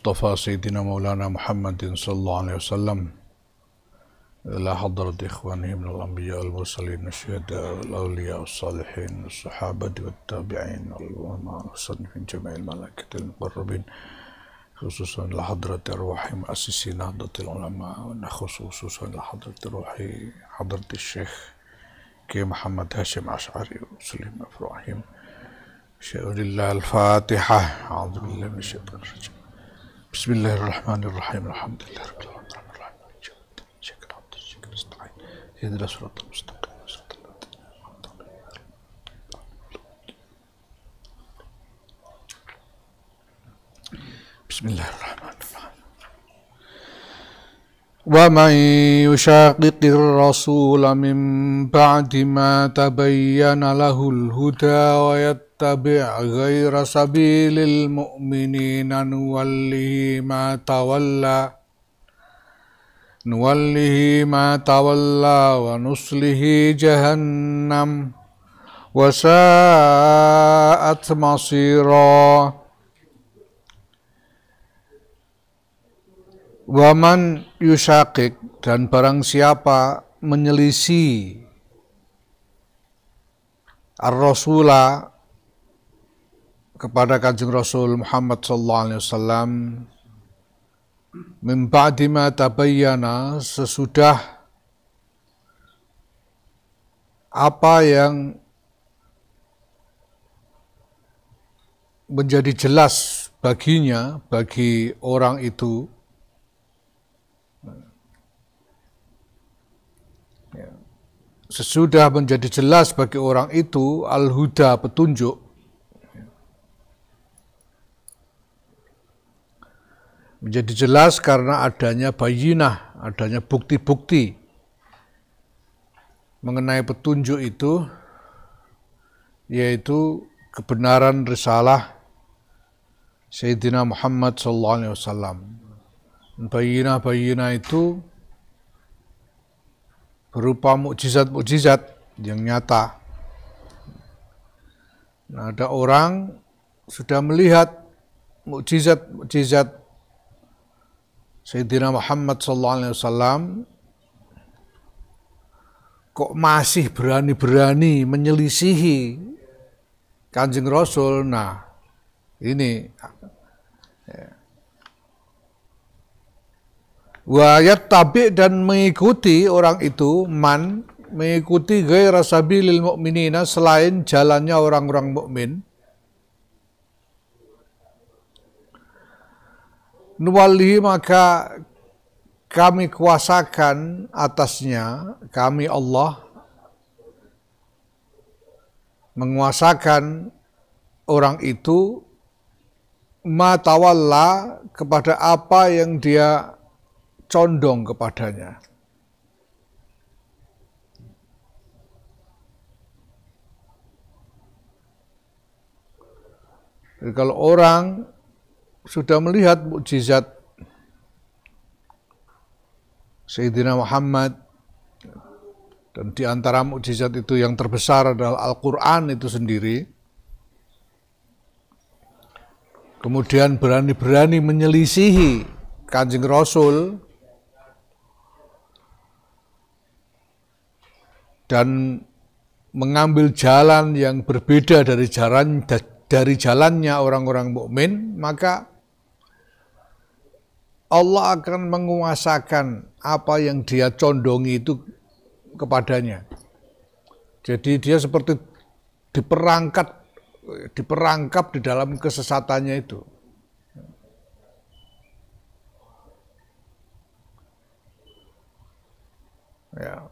المصطفى سيدنا مولانا محمد صلى الله عليه وسلم إلى حضرة إخوانه من الأنبياء والمرسلين الشهداء والأولياء والصالحين والصحابة والتابعين والعلماء والمصنفين جميع الملائكة المقربين خصوصا إلى حضرة أرواح مؤسسي نهضة العلماء خصوصا إلى حضرة روح حضرة الشيخ كي محمد هاشم عشعري وسليم إبراهيم شاء لله الفاتحة. أعوذ بالله من الشيطان الرجيم. بسم الله الرحمن الرحيم. الحمد لله رب العالمين الرحمن الرحيم مالك يوم الدين إياك نعبد وإياك نستعين اهدنا الصراط المستقيم صراط الذين أنعمت عليهم. بسم الله الرحمن الرحيم. ومن يشاقق الرسول من بعد ما تبين له الهدى ويتبع غير سبيل المؤمنين نوله ما تولى ونصله جهنم وساءت مصيرا. Waman yusyakik, dan barang siapa menyelisih ar-Rasulah kepada Kanjeng Rasul Muhammad sallallahu alaihi wasallam min ba'di ma tabayyana, sesudah apa yang menjadi jelas baginya, bagi orang itu, sesudah menjadi jelas bagi orang itu al-huda, petunjuk, menjadi jelas karena adanya bayinah, adanya bukti-bukti mengenai petunjuk itu, yaitu kebenaran risalah Sayyidina Muhammad sallallahu alaihi wasallam. Bayinah itu berupa mukjizat-mukjizat yang nyata. Nah, ada orang sudah melihat mukjizat-mukjizat Sayyidina Muhammad sallallahu alaihi wasallam, kok masih berani-berani menyelisihi Kanjeng Rasul. Nah, ini wayat tabi, dan mengikuti orang itu, mengikuti ghaira sabilil mu'minina, selain jalannya orang-orang mukmin. Nuwallihi, maka kami kuasakan atasnya, kami Allah menguasakan orang itu ma tawalla, kepada apa yang dia condong kepadanya. Jadi kalau orang sudah melihat mukjizat Sayyidina Muhammad, dan di antara mukjizat itu yang terbesar adalah Al-Quran itu sendiri, kemudian berani-berani menyelisihi Kanjeng Rasul dan mengambil jalan yang berbeda dari jalannya orang-orang mukmin, maka Allah akan menguasakan apa yang dia condongi itu kepadanya. Jadi dia seperti diperangkap di dalam kesesatannya itu. Ya.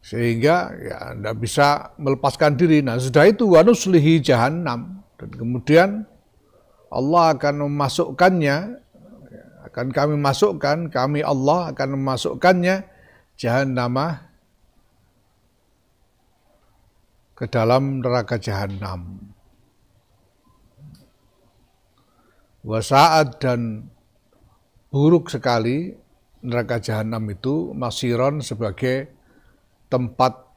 Sehingga ya tidak bisa melepaskan diri. Nah, sudah itu wanuslihi jahannam, dan kemudian Allah akan memasukkannya, kami Allah akan memasukkannya jahannamah, ke dalam neraka jahannam. Wasaat, dan buruk sekali neraka jahannam itu, masiron, sebagai tempat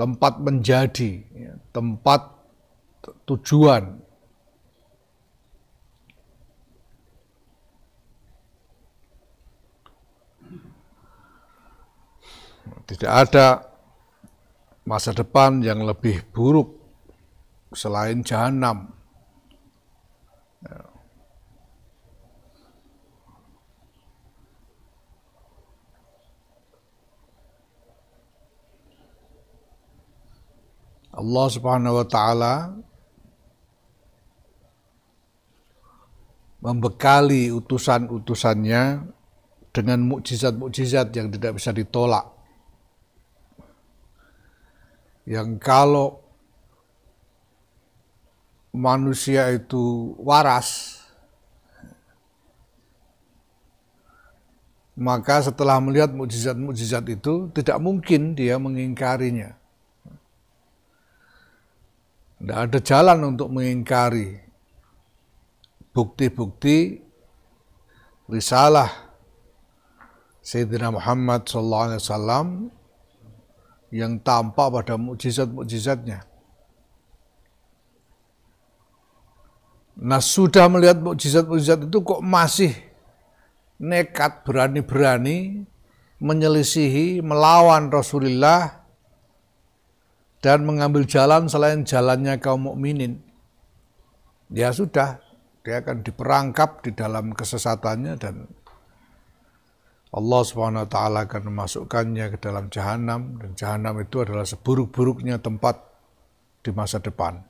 tempat menjadi, ya, tempat tujuan. Tidak ada masa depan yang lebih buruk selain jahanam. Allah Subhanahu wa Ta'ala membekali utusan-utusannya dengan mukjizat-mukjizat yang tidak bisa ditolak. Yang kalau manusia itu waras, maka setelah melihat mukjizat-mukjizat itu tidak mungkin dia mengingkarinya. Tidak ada jalan untuk mengingkari bukti-bukti risalah Sayyidina Muhammad SAW yang tampak pada mukjizat-mukjizatnya. Nah, sudah melihat mukjizat-mukjizat itu kok masih nekat berani-berani menyelisihi, melawan Rasulullah dan mengambil jalan selain jalannya kaum mukminin. Ya sudah, dia akan diperangkap di dalam kesesatannya dan Allah Subhanahu wa Ta'ala akan memasukkannya ke dalam jahanam, dan jahanam itu adalah seburuk-buruknya tempat di masa depan.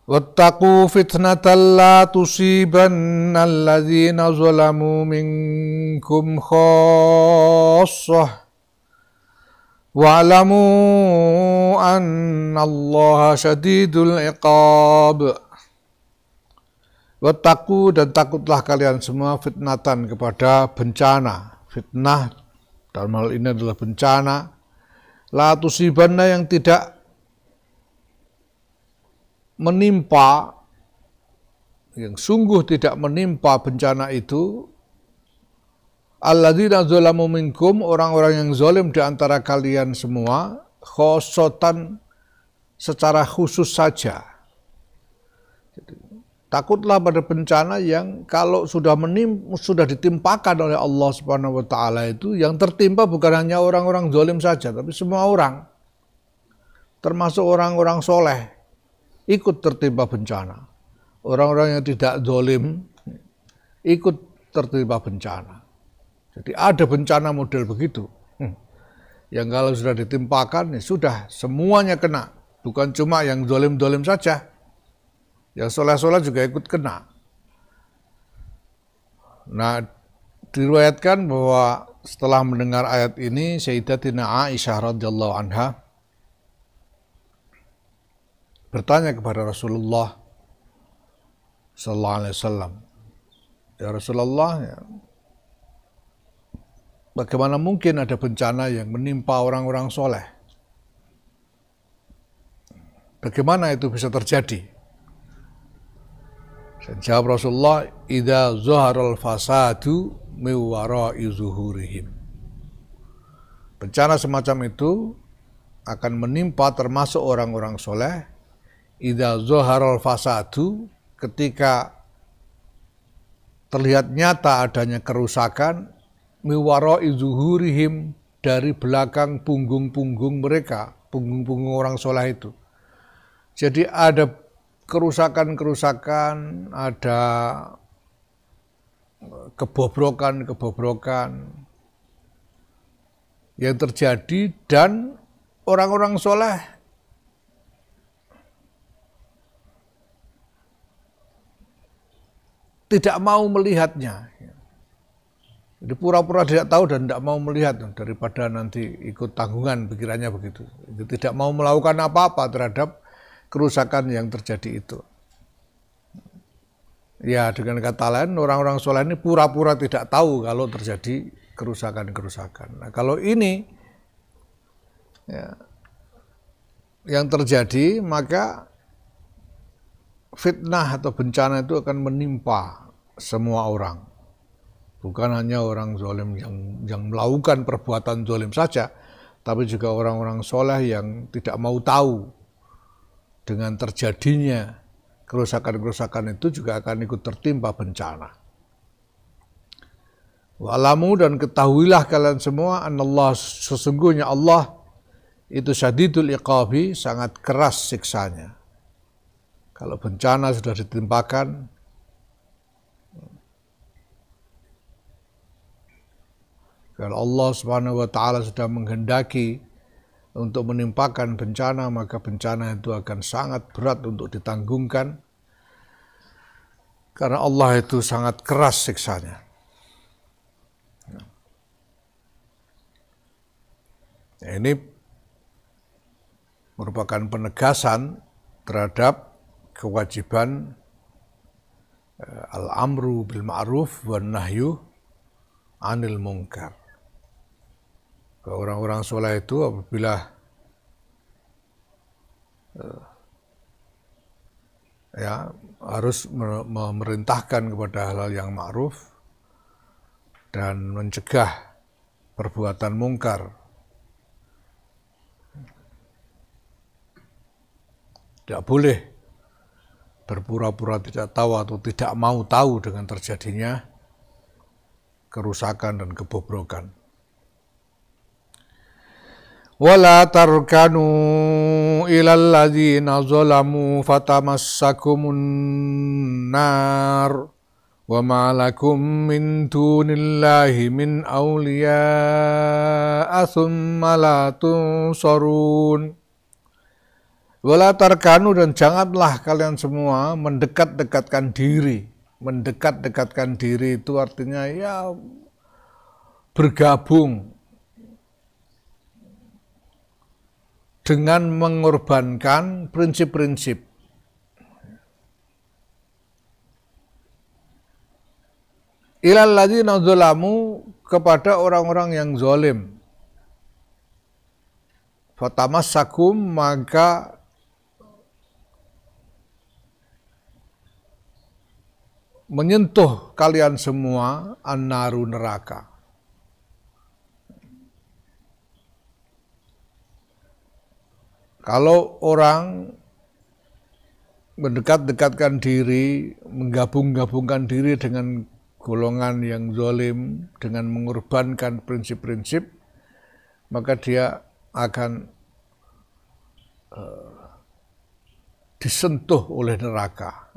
Wattaqu fitnatan la tusibanna alladzina zalamu minkum khassah wa'lamu anna Allaha syadidul iqab. Wattaqu, dan takutlah kalian semua fitnatan kepada bencana. Fitnah dalam hal ini adalah bencana. La tusibanna, yang tidak menimpa, yang sungguh tidak menimpa bencana itu, alladzina zalamu minkum, orang-orang yang zalim di antara kalian semua, khosotan, secara khusus saja. Jadi, takutlah pada bencana yang kalau sudah ditimpakan oleh Allah Subhanahu wa Ta'ala itu, yang tertimpa bukan hanya orang-orang zalim saja, tapi semua orang, termasuk orang-orang soleh, ikut tertimpa bencana. Orang-orang yang tidak zalim ikut tertimpa bencana. Jadi ada bencana model begitu, yang kalau sudah ditimpakan, ya sudah semuanya kena, bukan cuma yang zalim-zalim saja. Yang soleh-soleh juga ikut kena. Nah, diriwayatkan bahwa setelah mendengar ayat ini, Sayyidatina Aisyah radhiyallahu anha bertanya kepada Rasulullah sallallahu alaihi wasallam, ya Rasulullah, ya, bagaimana mungkin ada bencana yang menimpa orang-orang soleh? Bagaimana itu bisa terjadi? Dan jawab Rasulullah, idza zaharal fasadu min wara'i zuhurihim. Bencana semacam itu akan menimpa termasuk orang-orang soleh. Idza zaharal fasadu, ketika terlihat nyata adanya kerusakan, min wara'i zuhurihim, dari belakang punggung-punggung mereka, punggung-punggung orang soleh itu. Jadi ada kerusakan-kerusakan, ada kebobrokan-kebobrokan yang terjadi, dan orang-orang soleh tidak mau melihatnya. Jadi pura-pura tidak tahu dan tidak mau melihat, daripada nanti ikut tanggungan, pikirannya begitu. Tidak mau melakukan apa-apa terhadap kerusakan yang terjadi itu. Ya, dengan kata lain, orang-orang soleh ini pura-pura tidak tahu kalau terjadi kerusakan-kerusakan. Nah, kalau ini ya, yang terjadi, maka fitnah atau bencana itu akan menimpa semua orang. Bukan hanya orang zalim yang melakukan perbuatan zalim saja, tapi juga orang-orang soleh yang tidak mau tahu dengan terjadinya kerusakan-kerusakan itu juga akan ikut tertimpa bencana. Wa'lamu, dan ketahuilah kalian semua, anallah, sesungguhnya Allah itu syadidul iqabi, sangat keras siksanya. Kalau bencana sudah ditimpakan, kalau Allah Subhanahu wa taala sudah menghendaki untuk menimpakan bencana, maka bencana itu akan sangat berat untuk ditanggungkan, karena Allah itu sangat keras siksanya. Ini merupakan penegasan terhadap kewajiban al-amru bil ma'ruf wan nahyu 'anil munkar. Orang-orang soleh itu apabila harus memerintahkan kepada hal-hal yang ma'ruf dan mencegah perbuatan mungkar. Tidak boleh berpura-pura tidak tahu atau tidak mau tahu dengan terjadinya kerusakan dan kebobrokan. Wala tarkanu ilal ladzina zalamu fatamassakumun nar wa ma lakum min dunillahi min awliya thumma la tunsarun. Wala tarkanu, dan janganlah kalian semua mendekat-dekatkan diri. Mendekat-dekatkan diri itu artinya ya bergabung dengan mengorbankan prinsip-prinsip. Ilal ladzina zalamu, kepada orang-orang yang zalim. Fatamassakum, maka menyentuh kalian semua an-naru, neraka. Kalau orang mendekat-dekatkan diri, menggabung-gabungkan diri dengan golongan yang zalim, dengan mengorbankan prinsip-prinsip, maka dia akan disentuh oleh neraka.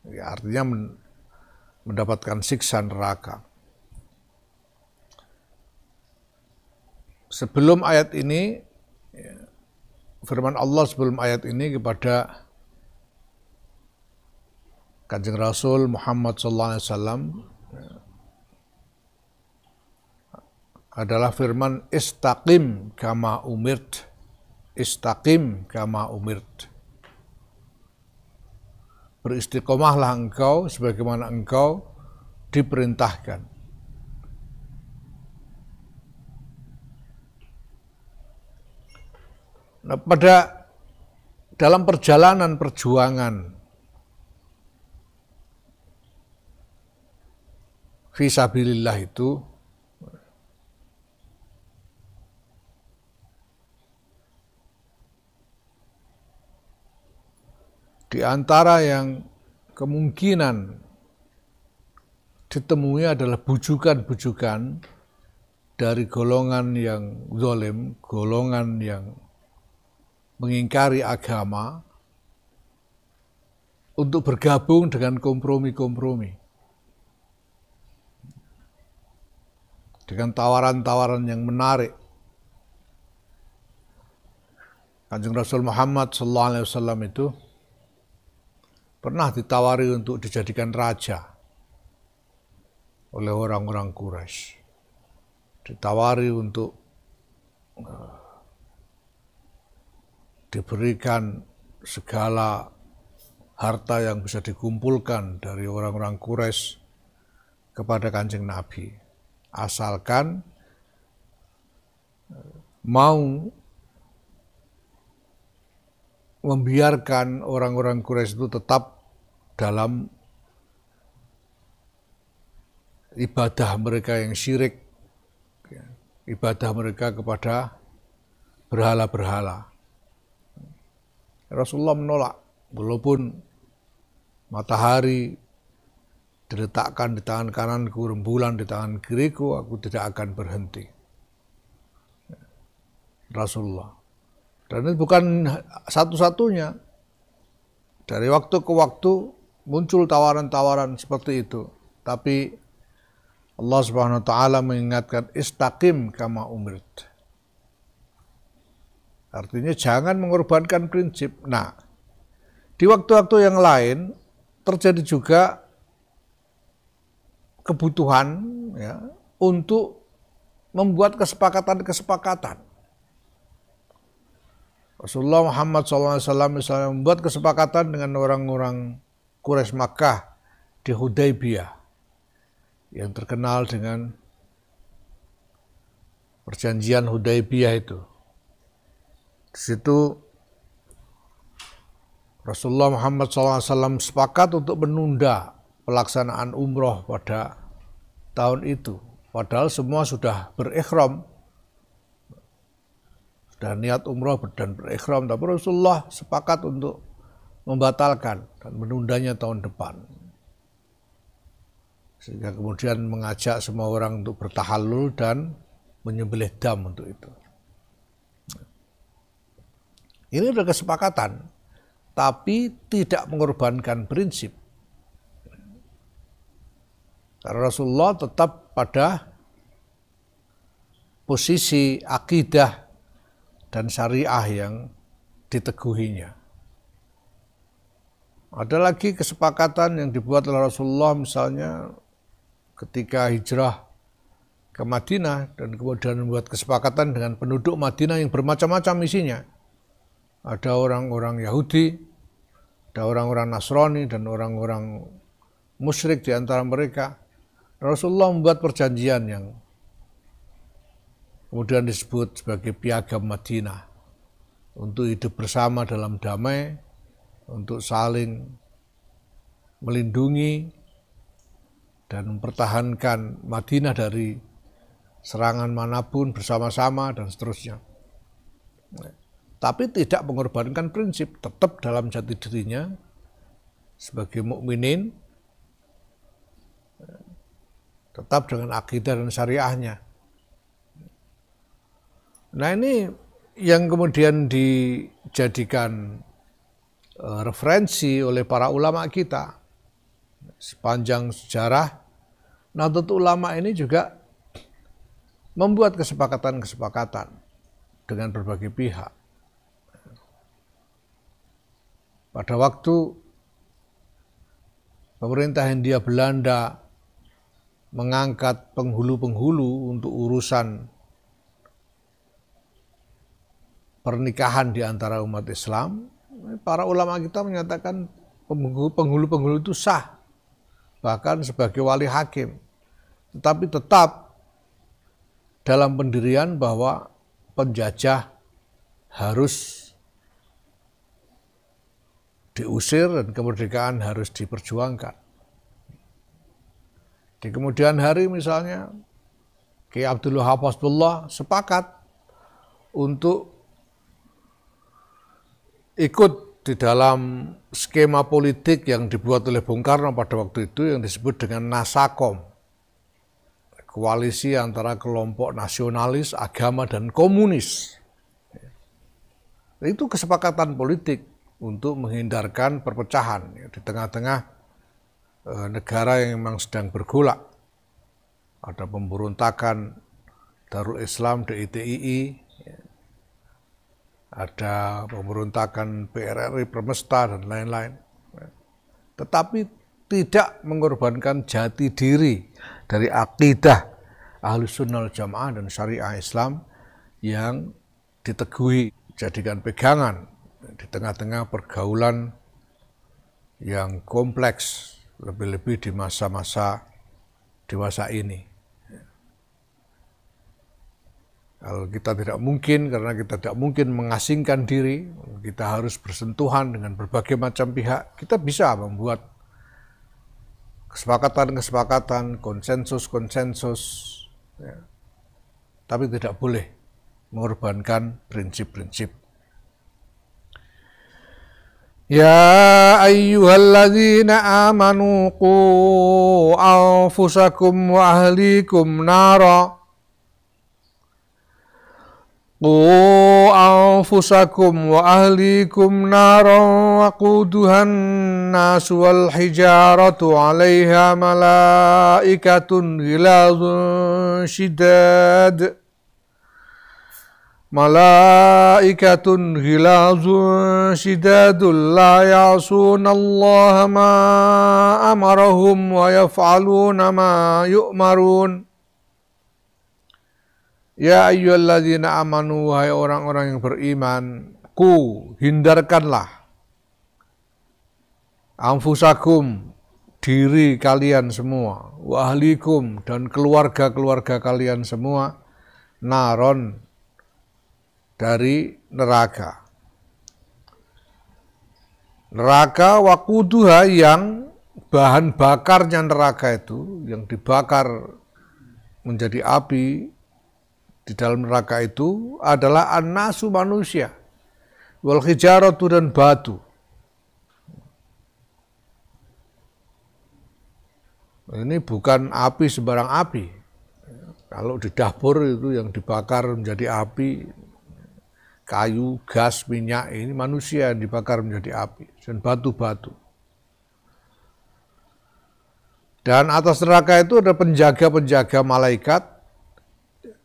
Ya, artinya mendapatkan siksa neraka. Sebelum ayat ini, firman Allah sebelum ayat ini kepada Kanjeng Rasul Muhammad SAW adalah firman istaqim kama umirt. Istaqim kama umirt. Beristiqomahlah engkau sebagaimana engkau diperintahkan. Nah, dalam perjalanan perjuangan fisabilillah itu, di antara yang kemungkinan ditemui adalah bujukan-bujukan dari golongan yang zalim, golongan yang mengingkari agama, untuk bergabung dengan kompromi-kompromi, dengan tawaran-tawaran yang menarik. Kanjeng Rasul Muhammad SAW itu pernah ditawari untuk dijadikan raja oleh orang-orang Quraisy. Ditawari untuk diberikan segala harta yang bisa dikumpulkan dari orang-orang Quraisy kepada Kanjeng Nabi, asalkan mau membiarkan orang-orang Quraisy itu tetap dalam ibadah mereka yang syirik, ibadah mereka kepada berhala-berhala. Rasulullah menolak, walaupun matahari diletakkan di tangan kananku, rembulan di tangan kiriku, aku tidak akan berhenti. Rasulullah. Dan itu bukan satu-satunya. Dari waktu ke waktu muncul tawaran-tawaran seperti itu. Tapi Allah Subhanahu wa taala mengingatkan istaqim kama umirt. Artinya jangan mengorbankan prinsip. Nah, di waktu-waktu yang lain terjadi juga kebutuhan ya, untuk membuat kesepakatan-kesepakatan. Rasulullah Muhammad SAW misalnya membuat kesepakatan dengan orang-orang Quraisy Makkah di Hudaybiyah yang terkenal dengan perjanjian Hudaybiyah itu. Di situ Rasulullah Muhammad SAW sepakat untuk menunda pelaksanaan umroh pada tahun itu. Padahal semua sudah berikhram, sudah niat umroh dan berikhram, tapi Rasulullah sepakat untuk membatalkan dan menundanya tahun depan. Sehingga kemudian mengajak semua orang untuk bertahallul dan menyembelih dam untuk itu. Ini adalah kesepakatan, tapi tidak mengorbankan prinsip. Karena Rasulullah tetap pada posisi akidah dan syariah yang diteguhinya. Ada lagi kesepakatan yang dibuat oleh Rasulullah, misalnya ketika hijrah ke Madinah dan kemudian membuat kesepakatan dengan penduduk Madinah yang bermacam-macam isinya. Ada orang-orang Yahudi, ada orang-orang Nasrani dan orang-orang musyrik di antara mereka. Rasulullah membuat perjanjian yang kemudian disebut sebagai Piagam Madinah untuk hidup bersama dalam damai, untuk saling melindungi dan mempertahankan Madinah dari serangan manapun bersama-sama dan seterusnya. Tapi tidak mengorbankan prinsip, tetap dalam jati dirinya sebagai mukminin, tetap dengan akidah dan syariahnya. Nah, ini yang kemudian dijadikan referensi oleh para ulama kita sepanjang sejarah. Nahdlatul Ulama ini juga membuat kesepakatan-kesepakatan dengan berbagai pihak. Pada waktu pemerintah Hindia Belanda mengangkat penghulu-penghulu untuk urusan pernikahan di antara umat Islam, para ulama kita menyatakan penghulu-penghulu itu sah, bahkan sebagai wali hakim. Tetapi tetap dalam pendirian bahwa penjajah harus diusir dan kemerdekaan harus diperjuangkan. Di kemudian hari misalnya Kiai Abdul Wahab Hasbullah sepakat untuk ikut di dalam skema politik yang dibuat oleh Bung Karno pada waktu itu yang disebut dengan Nasakom, koalisi antara kelompok nasionalis, agama, dan komunis. Itu kesepakatan politik untuk menghindarkan perpecahan di tengah-tengah negara yang memang sedang bergolak. Ada pemberontakan Darul Islam DITII, ada pemberontakan PRRI Permesta dan lain-lain. Tetapi tidak mengorbankan jati diri dari akidah Ahlussunnah wal Jamaah dan syariah Islam yang diteguhi, jadikan pegangan di tengah-tengah pergaulan yang kompleks, lebih-lebih di masa-masa dewasa ini. Kalau kita tidak mungkin, karena kita tidak mungkin mengasingkan diri, kita harus bersentuhan dengan berbagai macam pihak, kita bisa membuat kesepakatan-kesepakatan, konsensus-konsensus, ya. Tapi tidak boleh mengorbankan prinsip-prinsip. Ya ayyuhalladzina amanu qu anfusakum wa ahlikum nara قوا أنفسكم وأهليكم نارا وقودها الناس والحجارة عليها ملائكة غلاظ شداد لا يعصون الله ما أمرهم ويفعلون ما يؤمرون. Ya ayyuhalladzina amanu, wahai orang-orang yang beriman, hindarkanlah anfusakum, diri kalian semua, wa ahlikum, dan keluarga-keluarga kalian semua, naron, dari neraka. Neraka waquduha, yang bahan bakarnya neraka itu, yang dibakar menjadi api di dalam neraka itu adalah an-nasu, manusia, wal hijaratu, dan batu. Ini bukan api sembarang api. Kalau di dapur itu yang dibakar menjadi api, kayu, gas, minyak, ini manusia yang dibakar menjadi api, dan batu-batu. Dan atas neraka itu ada penjaga-penjaga malaikat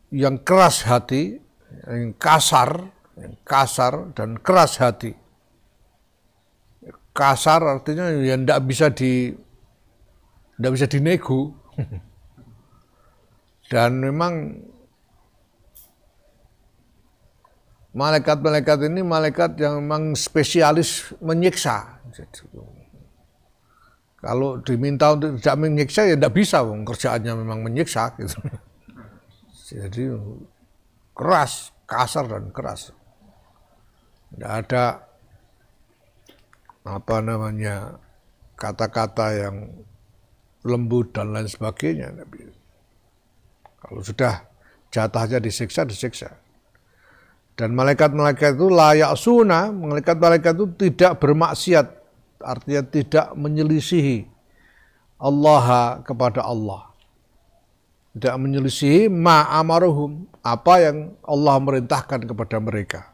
yang keras hati, yang kasar dan keras hati. Kasar artinya yang tidak bisa dinego. Dan memang malaikat-malaikat ini malaikat yang memang spesialis menyiksa. Kalau diminta untuk tidak menyiksa ya tidak bisa, kerjaannya memang menyiksa gitu. Jadi keras, kasar dan keras. Tidak ada kata-kata yang lembut dan lain sebagainya. Kalau sudah jatahnya disiksa. Dan malaikat-malaikat itu layak sunnah, malaikat-malaikat itu tidak bermaksiat, artinya tidak menyelisihi Allah kepada Allah. Tidak menyelisihi ma'amaruhum, apa yang Allah merintahkan kepada mereka.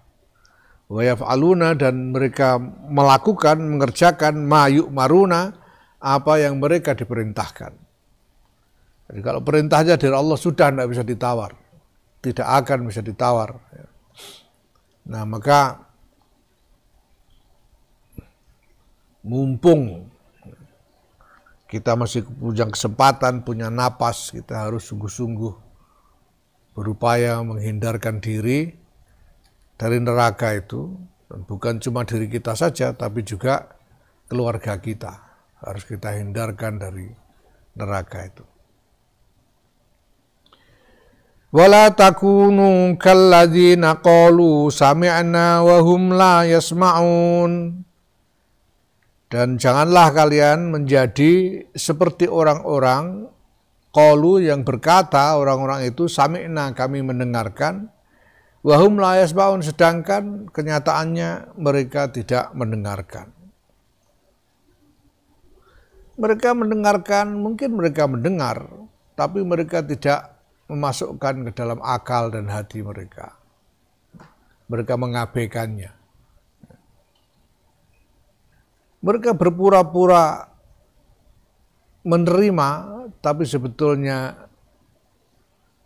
Wa yaf'aluna, dan mereka melakukan, mengerjakan ma'yu'maruna, apa yang mereka diperintahkan. Jadi kalau perintahnya dari Allah sudah tidak bisa ditawar. Tidak akan bisa ditawar. Nah maka mumpung kita masih punya kesempatan, punya napas, kita harus sungguh-sungguh berupaya menghindarkan diri dari neraka itu. Dan bukan cuma diri kita saja, tapi juga keluarga kita. Harus kita hindarkan dari neraka itu. Wala takunu kalladzina qalu sami'na wa hum la yasma'un. Dan janganlah kalian menjadi seperti orang-orang qalu, yang berkata, orang-orang itu sami'na, kami mendengarkan, wa hum la yasma'un, sedangkan kenyataannya mereka tidak mendengarkan. Mereka mendengarkan, mungkin mereka mendengar, tapi mereka tidak memasukkan ke dalam akal dan hati mereka. Mereka mengabaikannya. Mereka berpura-pura menerima, tapi sebetulnya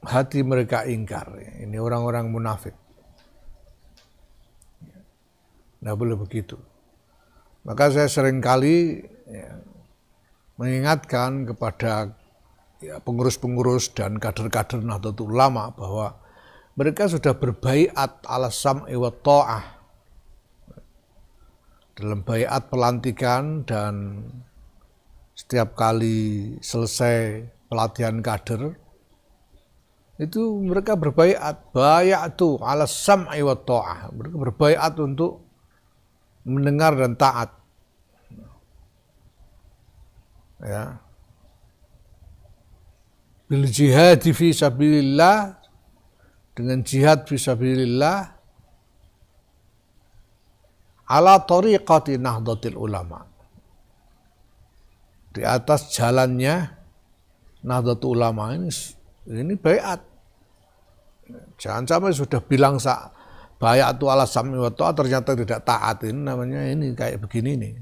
hati mereka ingkar. Ini orang-orang munafik. Tidak boleh begitu. Maka saya seringkali mengingatkan kepada pengurus-pengurus dan kader-kader Nahdlatul Ulama bahwa mereka sudah berbaiat ala sam'i wa ta'ah. Dalam baiat pelantikan, dan setiap kali selesai pelatihan kader itu mereka berbaiat, bayatu ala sam'i wa ta'ah. Mereka berbaiat untuk mendengar dan taat. Ya. bil jihad fi sabilillah, dengan jihad fi sabilillah, ala tariqati nahdlatul ulama, di atas jalannya Nahdlatul Ulama ini baiat. Jangan sampai sudah bilang baiatu ala sam'i wa ta'ah ternyata tidak taat. Ini namanya ini kayak begini nih.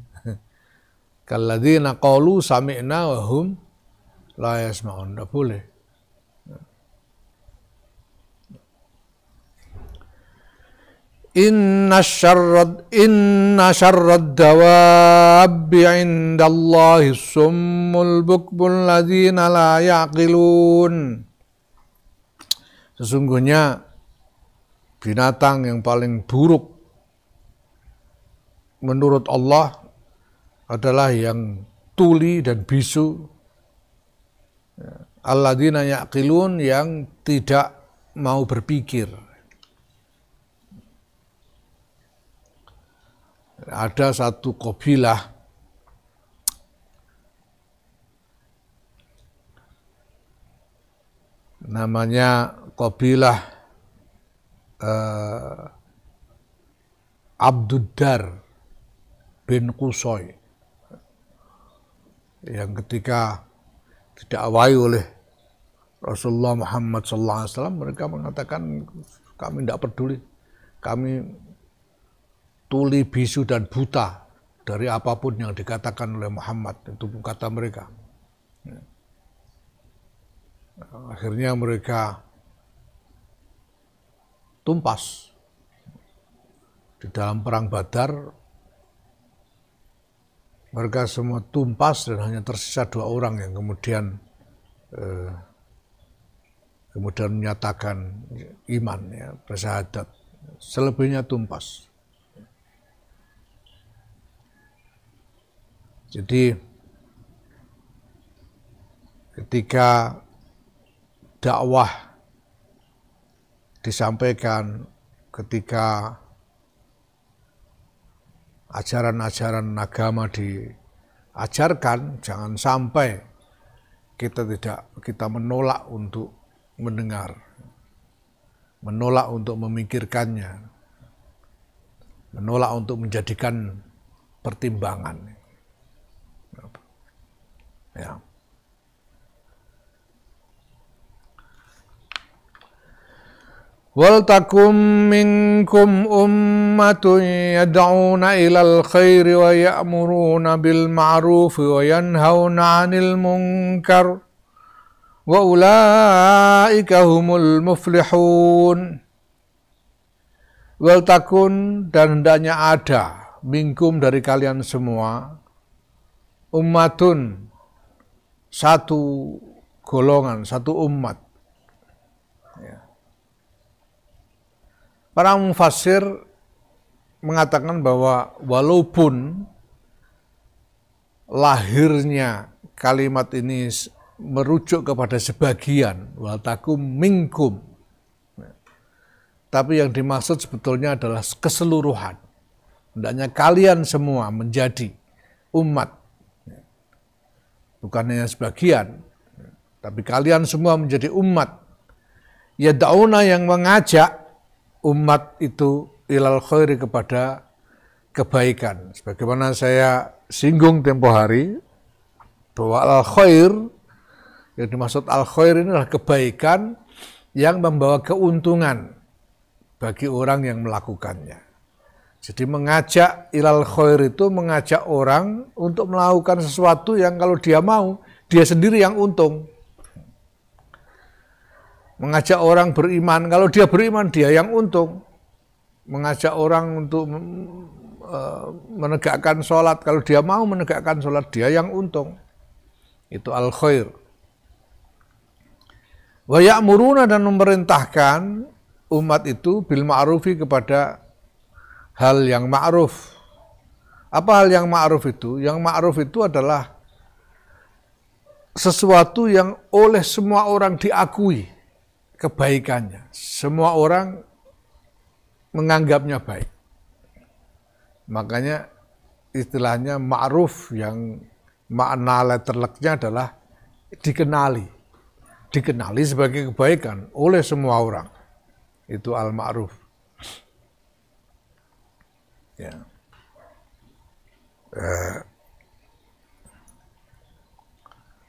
Kalladzina qalu sami'na wa hum la yasma'un. Enggak boleh. Inna syarrad dawabbi indallahi summul bukbul ladzina la yaqilun. Sesungguhnya binatang yang paling buruk menurut Allah adalah yang tuli dan bisu. Alladzina yaqilun, yang tidak mau berpikir. Ada satu kabilah namanya kabilah Abduddar bin Qusay, yang ketika didakwai oleh Rasulullah Muhammad SAW, mereka mengatakan kami tidak peduli, kami tuli, bisu, dan buta dari apapun yang dikatakan oleh Muhammad. Itu kata mereka. Akhirnya mereka tumpas di dalam perang Badar. Mereka semua tumpas dan hanya tersisa 2 orang yang kemudian menyatakan iman, ya, bersyahadat. Selebihnya tumpas. Jadi ketika dakwah disampaikan, ketika ajaran-ajaran agama diajarkan, jangan sampai kita menolak untuk mendengar, menolak untuk memikirkannya, menolak untuk menjadikan pertimbangan. Ya. Wal takum minkum ummatun yad'una ilal khairi wa ya'muruna bil ma'ruf wa yanhauna 'anil munkar wa ulaika humul muflihun. Wal takun, dan hendaknya ada minkum, dari kalian semua, ummatun, satu golongan, satu umat. Ya. Para mufassir mengatakan bahwa walaupun lahirnya kalimat ini merujuk kepada sebagian, wal takum minkum, tapi yang dimaksud sebetulnya adalah keseluruhan. Hendaknya kalian semua menjadi umat. Bukan hanya sebagian, tapi kalian semua menjadi umat. Yad'una, yang mengajak umat itu ilal khairi, kepada kebaikan. Sebagaimana saya singgung tempo hari, bahwa al khair, yang dimaksud al khair ini adalah kebaikan yang membawa keuntungan bagi orang yang melakukannya. Jadi mengajak ilal khair itu mengajak orang untuk melakukan sesuatu yang kalau dia mau, dia sendiri yang untung. Mengajak orang beriman, kalau dia beriman, dia yang untung. Mengajak orang untuk menegakkan sholat, kalau dia mau menegakkan sholat, dia yang untung. Itu al khair. Wa ya'muruna, dan memerintahkan umat itu bil ma'rufi, kepada hal yang ma'ruf. Apa hal yang ma'ruf itu? Yang ma'ruf itu adalah sesuatu yang oleh semua orang diakui kebaikannya. Semua orang menganggapnya baik. Makanya istilahnya ma'ruf, yang makna letterleknya adalah dikenali, dikenali sebagai kebaikan oleh semua orang. Itu al-ma'ruf. Ya.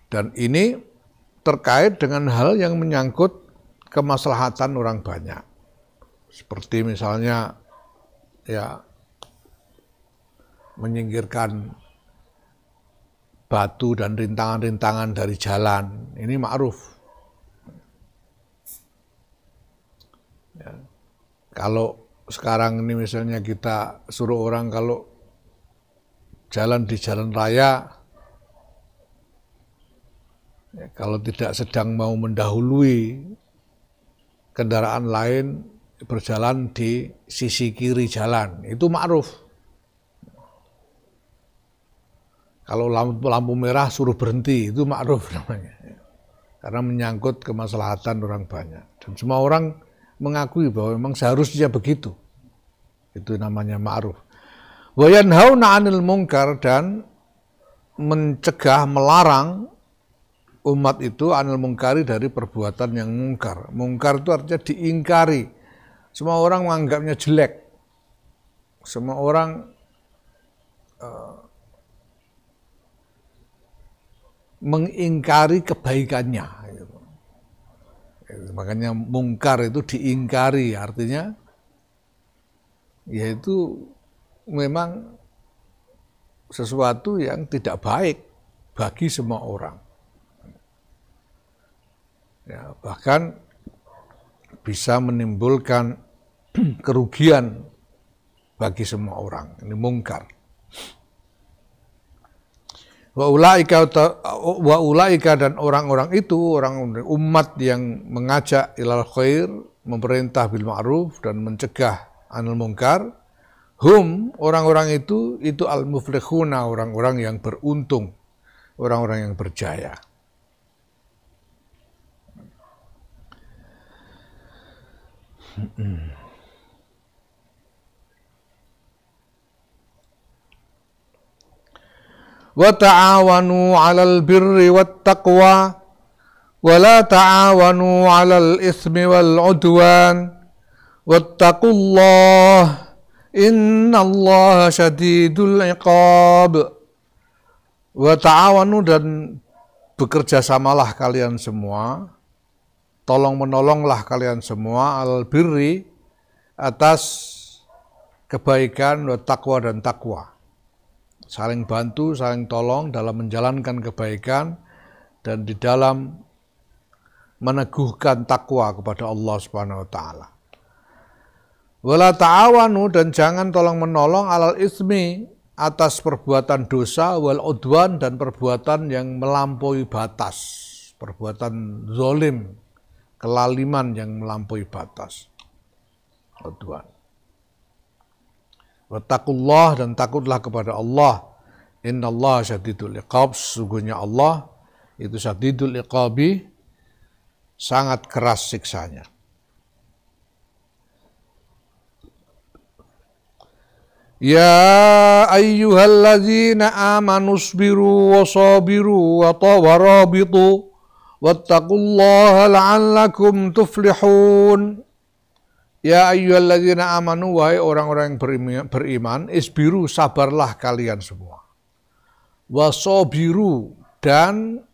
Dan ini terkait dengan hal yang menyangkut kemaslahatan orang banyak. Seperti misalnya ya menyingkirkan batu dan rintangan-rintangan dari jalan. Ini ma'ruf. Ya. Kalau sekarang ini misalnya kita suruh orang kalau jalan di jalan raya, ya, kalau tidak sedang mau mendahului kendaraan lain berjalan di sisi kiri jalan, itu ma'ruf. Kalau lampu merah suruh berhenti, itu ma'ruf namanya. Karena menyangkut kemaslahatan orang banyak. Dan semua orang mengakui bahwa memang seharusnya begitu. Itu namanya ma'ruf. Wa yanhauna 'anil munkar, dan mencegah, melarang umat itu 'anil munkari, dari perbuatan yang mungkar. Mungkar itu artinya diingkari. Semua orang menganggapnya jelek. Semua orang mengingkari kebaikannya. Makanya mungkar itu diingkari, artinya yaitu memang sesuatu yang tidak baik bagi semua orang. Ya, bahkan bisa menimbulkan kerugian bagi semua orang. Ini mungkar. Wa ulaika, dan orang-orang itu, orang umat yang mengajak ilal khair, memerintah bil ma'ruf dan mencegah anil munkar, hum, orang-orang itu al muflihuna, orang-orang yang beruntung, orang-orang yang berjaya. Wa ta'awanu 'alal birri wat taqwa wa la ta'awanu 'alal itsmi wal 'udwan wattaqullaha innallaha syadidul 'iqab. Wa ta'awanu, dan bekerja samalah kalian semua, tolong menolonglah kalian semua, 'alal birri, atas kebaikan, wa taqwa, dan takwa. Saling bantu, saling tolong dalam menjalankan kebaikan dan di dalam meneguhkan takwa kepada Allah Subhanahu wa taala. Wala ta'awanu, dan jangan tolong menolong, alal ismi, atas perbuatan dosa, wal udwan, dan perbuatan yang melampaui batas, perbuatan zalim, kelaliman yang melampaui batas. Udwan. Wattaqullah, dan takutlah kepada Allah. Innallaha syadidul iqab, sesungguhnya Allah itu syadidul iqabi, sangat keras siksanya. Ya ayyuhalladzina amanu isbiru wasabiru warabitu wattaqullaha la'allakum tuflihun. Ya ayyuhalladzina amanu, wahai orang-orang yang beriman, isbiru, sabarlah kalian semua. Wasabiru, dan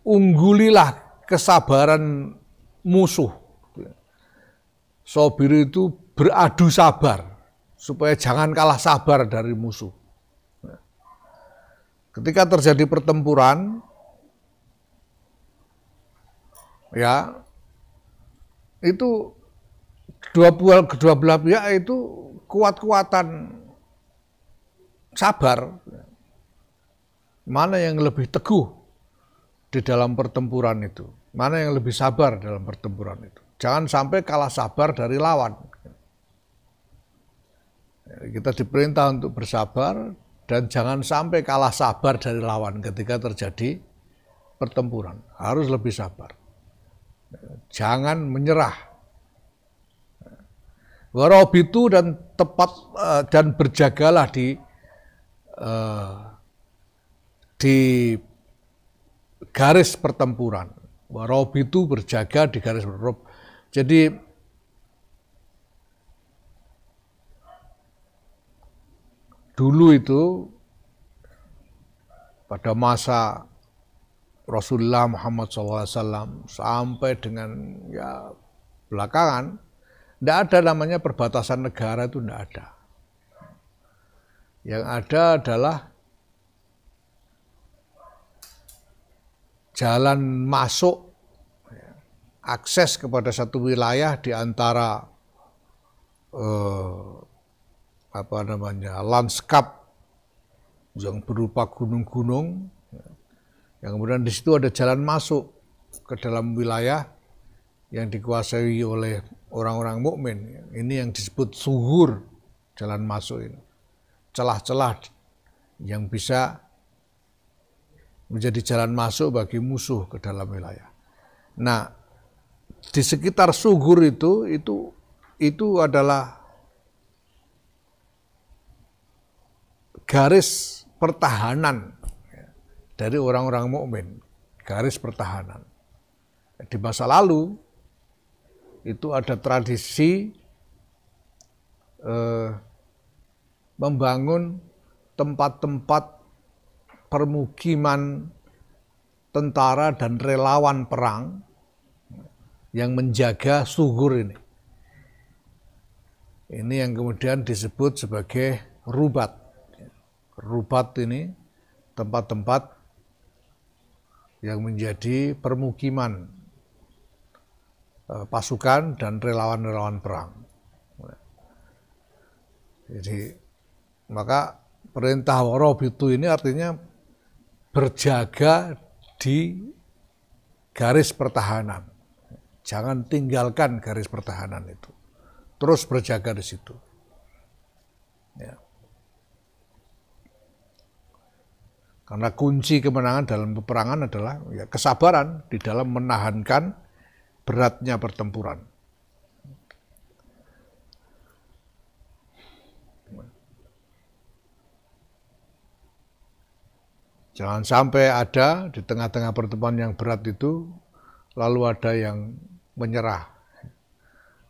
unggulilah kesabaran musuh. Sabir itu beradu sabar, supaya jangan kalah sabar dari musuh. Ketika terjadi pertempuran, ya, itu kedua belah pihak itu kuat-kuatan sabar. Mana yang lebih teguh di dalam pertempuran itu? Mana yang lebih sabar dalam pertempuran itu? Jangan sampai kalah sabar dari lawan. Kita diperintah untuk bersabar dan jangan sampai kalah sabar dari lawan ketika terjadi pertempuran. Harus lebih sabar. Jangan menyerah. Warabitu dan tepat dan berjagalah di garis pertempuran. Warabitu berjaga di garis pertempuran. Jadi dulu itu pada masa Rasulullah Muhammad SAW sampai dengan ya belakangan, tidak ada namanya perbatasan negara, itu tidak ada. Yang ada adalah jalan masuk, akses kepada satu wilayah di antara lanskap yang berupa gunung-gunung, yang kemudian di situ ada jalan masuk ke dalam wilayah yang dikuasai oleh orang-orang mukmin. Ini yang disebut suhur, jalan masuk ini. Celah-celah yang bisa menjadi jalan masuk bagi musuh ke dalam wilayah. Nah, di sekitar suhur itu adalah garis pertahanan dari orang-orang mukmin, garis pertahanan. Di masa lalu itu ada tradisi membangun tempat-tempat permukiman tentara dan relawan perang yang menjaga suhur ini. Ini yang kemudian disebut sebagai rubat. Rubat ini tempat-tempat yang menjadi permukiman pasukan dan relawan-relawan perang. Jadi maka perintah warabitu ini artinya berjaga di garis pertahanan. Jangan tinggalkan garis pertahanan itu. Terus berjaga di situ. Ya. Karena kunci kemenangan dalam peperangan adalah ya, kesabaran di dalam menahankan beratnya pertempuran. Jangan sampai ada di tengah-tengah pertempuran yang berat itu, lalu ada yang menyerah.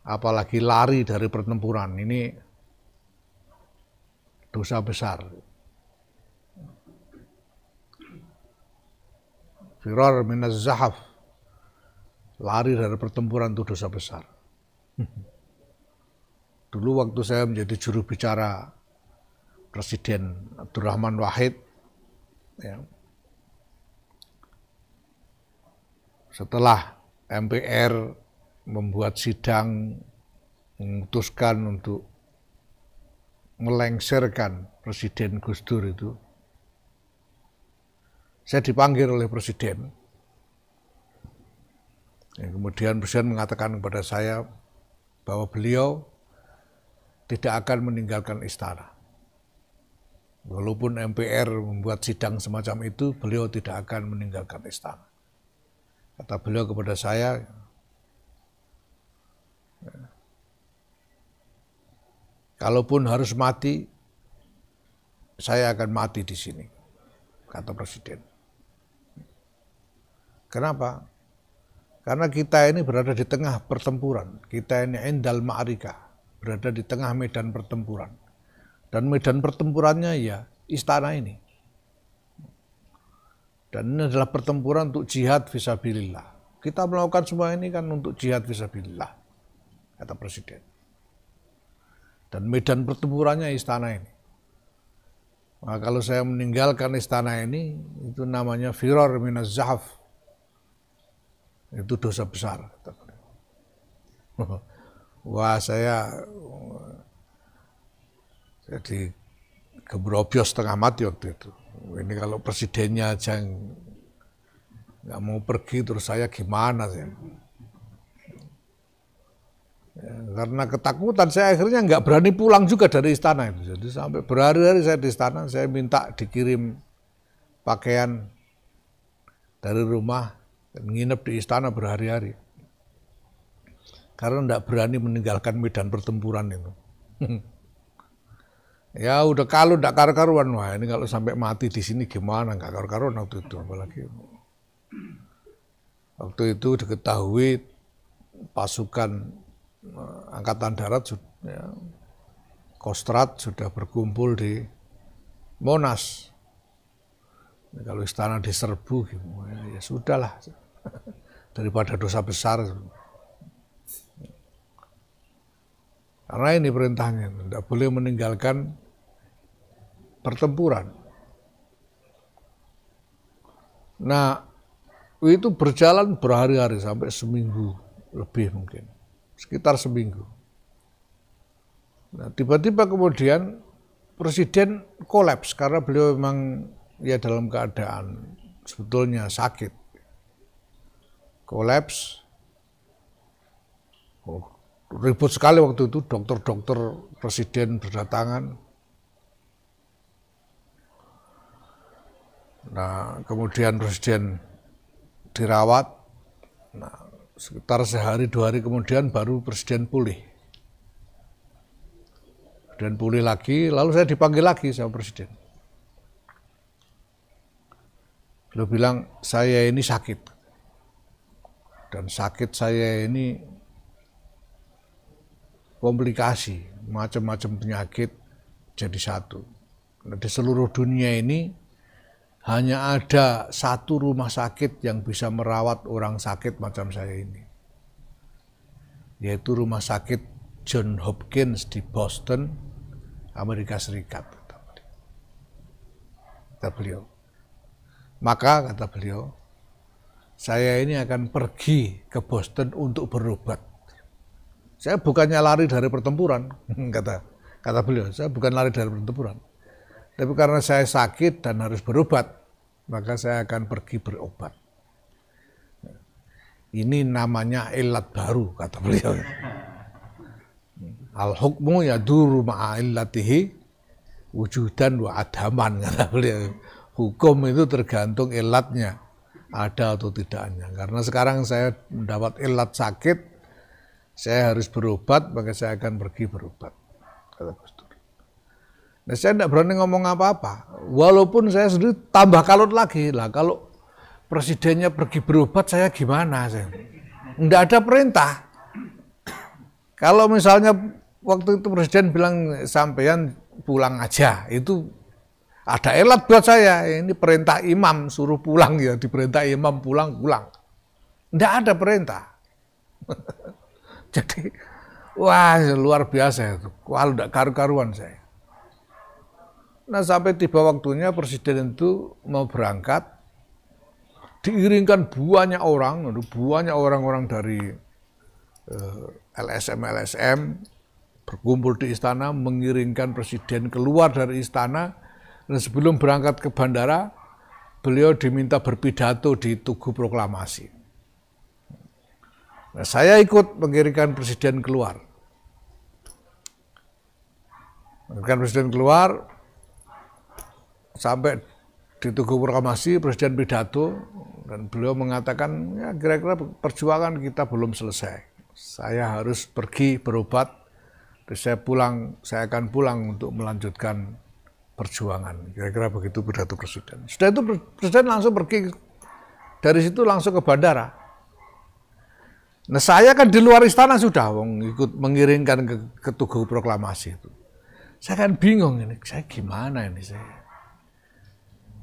Apalagi lari dari pertempuran, ini dosa besar. Firar minaz zahaf, lari dari pertempuran itu dosa besar. Dulu waktu saya menjadi juru bicara Presiden Abdurrahman Wahid, ya, setelah MPR membuat sidang memutuskan untuk melengsarkan Presiden Gus Dur itu, saya dipanggil oleh Presiden. Ya, kemudian Presiden mengatakan kepada saya bahwa beliau tidak akan meninggalkan istana. Walaupun MPR membuat sidang semacam itu, beliau tidak akan meninggalkan istana. Kata beliau kepada saya, kalaupun harus mati, saya akan mati di sini, kata Presiden. Kenapa? Karena kita ini berada di tengah pertempuran. Kita ini indal ma'arika, berada di tengah medan pertempuran. Dan medan pertempurannya ya istana ini. Dan ini adalah pertempuran untuk jihad fisabilillah. Kita melakukan semua ini kan untuk jihad fisabilillah, kata Presiden. Dan medan pertempurannya istana ini. Nah, kalau saya meninggalkan istana ini, itu namanya firar minaz zahaf. Itu dosa besar. Wah, saya jadi gebrobios setengah mati waktu itu. Ini kalau presidennya aja nggak mau pergi, terus saya gimana sih? Ya, karena ketakutan saya akhirnya nggak berani pulang juga dari istana itu. Jadi sampai berhari-hari saya di istana, saya minta dikirim pakaian dari rumah dan nginep di istana berhari-hari. karena tidak berani meninggalkan medan pertempuran itu. Ya udah kalau tidak karu-karuan, wah ini kalau sampai mati di sini gimana, nggak karu-karuan waktu itu. Apalagi waktu itu diketahui pasukan angkatan darat, ya, Kostrad sudah berkumpul di Monas. Kalau istana diserbu, ya sudahlah, daripada dosa besar. Karena ini perintahnya, tidak boleh meninggalkan pertempuran. Nah, itu berjalan berhari-hari sampai seminggu lebih mungkin, sekitar seminggu. Nah, tiba-tiba kemudian Presiden kolaps karena beliau memang ya dalam keadaan sebetulnya sakit. Kolaps. Ribut sekali waktu itu, dokter-dokter presiden berdatangan. Nah, kemudian presiden dirawat. Nah, sekitar sehari 2 hari kemudian baru presiden pulih. Dan pulih lagi, lalu saya dipanggil lagi sama presiden. Beliau bilang, saya ini sakit. Dan sakit saya ini komplikasi, macam-macam penyakit jadi satu. Nah, di seluruh dunia ini hanya ada satu rumah sakit yang bisa merawat orang sakit macam saya ini. Yaitu rumah sakit John Hopkins di Boston, Amerika Serikat. Kata beliau. Maka kata beliau, saya ini akan pergi ke Boston untuk berobat. Saya bukannya lari dari pertempuran, kata beliau, saya bukan lari dari pertempuran. Tapi karena saya sakit dan harus berobat, maka saya akan pergi berobat. Ini namanya ilat baru, kata beliau. Al-hukmu yaduru ma'a illatihi wujudan wa adaman, kata beliau. Hukum itu tergantung ilatnya, ada atau tidaknya. Karena sekarang saya mendapat ilat sakit, saya harus berobat, maka saya akan pergi berobat, kata Gus Dur. Nah, saya tidak berani ngomong apa-apa, walaupun saya sendiri tambah kalut lagi. Lah kalau presidennya pergi berobat, saya gimana? Tidak ada perintah. Kalau misalnya waktu itu presiden bilang sampean pulang aja, itu ada elat buat saya. Ini perintah imam suruh pulang, ya diperintah imam pulang. Tidak ada perintah. Jadi wah luar biasa itu. Kalau tidak karu-karuan saya. Nah, sampai tiba waktunya presiden itu mau berangkat, diiringkan banyak orang dari LSM berkumpul di istana, mengiringkan presiden keluar dari istana, dan sebelum berangkat ke bandara, beliau diminta berpidato di Tugu Proklamasi. Nah, saya ikut mengiringkan presiden keluar. Mengiringkan presiden keluar, sampai di Tugu Proklamasi, presiden pidato, dan beliau mengatakan, ya kira-kira perjuangan kita belum selesai. Saya harus pergi berobat, terus saya akan pulang untuk melanjutkan perjuangan. Kira-kira begitu pidato presiden. Sudah itu presiden langsung pergi dari situ langsung ke bandara. Nah, saya kan di luar istana sudah, ikut mengiringkan ke Tugu Proklamasi itu. Saya kan bingung ini, saya gimana ini saya?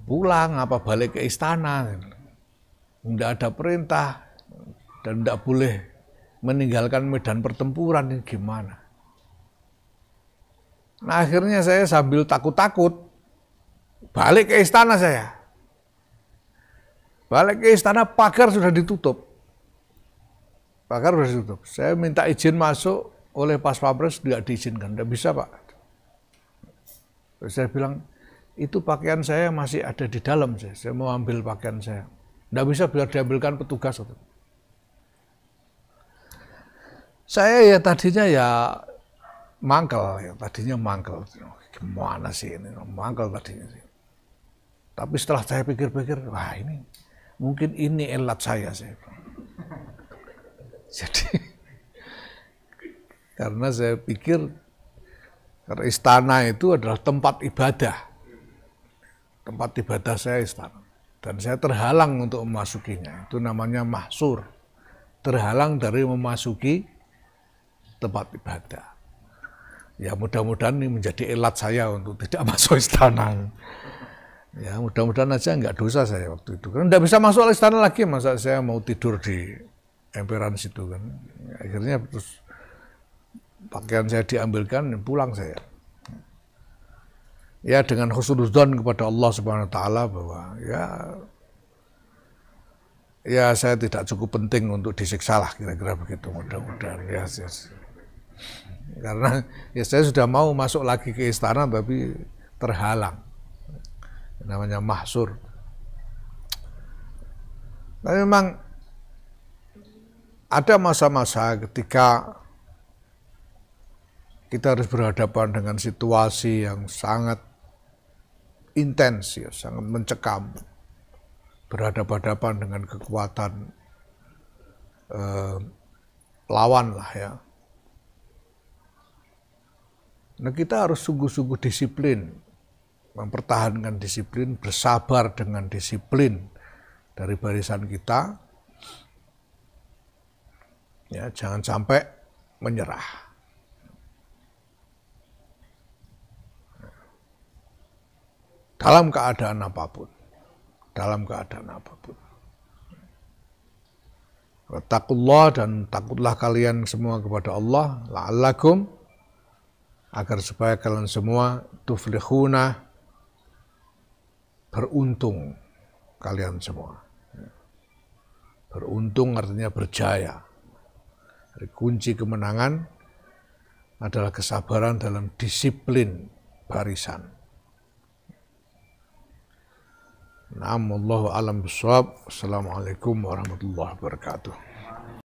Pulang apa balik ke istana? Tidak ada perintah dan tidak boleh meninggalkan medan pertempuran, ini gimana? Nah, akhirnya saya sambil takut-takut balik ke istana saya. Balik ke istana, pagar sudah ditutup. Saya minta izin masuk oleh Pas Pampres, tidak diizinkan, tidak bisa Pak. Terus saya bilang, itu pakaian saya masih ada di dalam, saya mau ambil pakaian saya. Tidak bisa, biar diambilkan petugas. Saya ya tadinya ya mangkel, Gimana sih ini, mangkel tadinya sih. Tapi setelah saya pikir-pikir, wah ini, mungkin ini elat saya. Karena saya pikir karena istana itu adalah tempat ibadah. Tempat ibadah saya istana. Dan saya terhalang untuk memasukinya. Itu namanya mahsur. Terhalang dari memasuki tempat ibadah. Ya mudah-mudahan ini menjadi elat saya untuk tidak masuk istana. Ya mudah-mudahan aja nggak dosa saya waktu itu. Karena nggak bisa masuk istana lagi, masa saya mau tidur di emperan situ kan. Akhirnya terus pakaian saya diambilkan, pulang saya. Ya dengan husnudzon kepada Allah Subhanahu wa taala bahwa ya saya tidak cukup penting untuk disiksa lah, kira-kira begitu, mudah-mudahan ya. Karena ya saya sudah mau masuk lagi ke istana tapi terhalang. Namanya mahsur. Tapi memang ada masa-masa ketika kita harus berhadapan dengan situasi yang sangat intens, ya, sangat mencekam, berhadapan-hadapan dengan kekuatan lawan lah ya. Nah kita harus sungguh-sungguh disiplin, mempertahankan disiplin, bersabar dengan disiplin dari barisan kita, ya jangan sampai menyerah. Dalam keadaan apapun. Wattaqullah, dan takutlah kalian semua kepada Allah, la'allakum, agar supaya kalian semua tuflihuna, beruntung kalian semua. Beruntung artinya berjaya. Kunci kemenangan adalah kesabaran dalam disiplin barisan. Wallahu a'lam bishawab. Assalamualaikum warahmatullahi wabarakatuh.